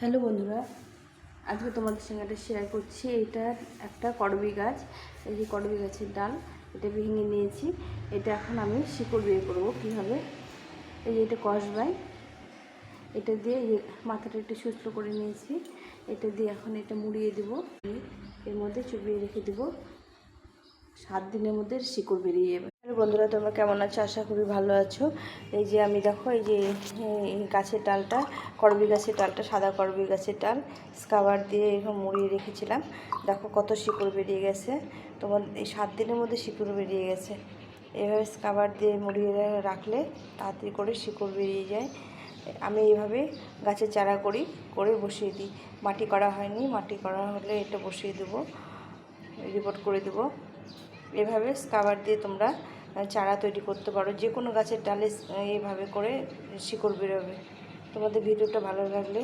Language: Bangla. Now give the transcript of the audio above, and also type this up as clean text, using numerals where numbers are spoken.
হ্যালো বন্ধুরা, আজকে তোমাদের সঙ্গে একটা শেয়ার করছি। এটা একটা করবী গাছ, এই যে করবী গাছের ডাল, এটা ভেঙে নিয়েছি। এটা এখন আমি শিকড় বের করবো কীভাবে। এই যে এটা কসবাই, এটা দিয়ে মাথাটা একটু সুস্থ করে নিয়েছি। এটা দিয়ে এখন এটা মুড়িয়ে দেবো, এর মধ্যে চুবিয়ে রেখে দেবো। 7 দিনের মধ্যে শিকড় বেরিয়ে যাবে। বন্ধুরা, তোমরা কেমন আছো? আশা করি ভালো আছো। এই যে আমি দেখো, এই যে গাছের ডালটা, করবী গাছের ডালটা, সাদা করবী গাছের ডাল স্কাবার দিয়ে এরকম মুড়িয়ে রেখেছিলাম। দেখো কত শিকড় বেরিয়ে গেছে। তোমার এই 7 দিনের মধ্যে শিকড় বেরিয়ে গেছে। এভাবে স্কাবার দিয়ে মুড়িয়ে রাখলে তাড়াতাড়ি করে শিকড় বেরিয়ে যায়। আমি এইভাবে গাছের চারা করে বসিয়ে দিই। মাটি করা হয়নি, মাটি করা হলে এটা বসিয়ে দেবো, রিপোর্ট করে দেবো। এভাবে স্কাবার দিয়ে তোমরা চারা তৈরি করতে পারো। যে কোনো গাছের ডালে এইভাবে করে শিকড় বেরোবে। তোমাদের ভিডিওটা ভালো লাগলে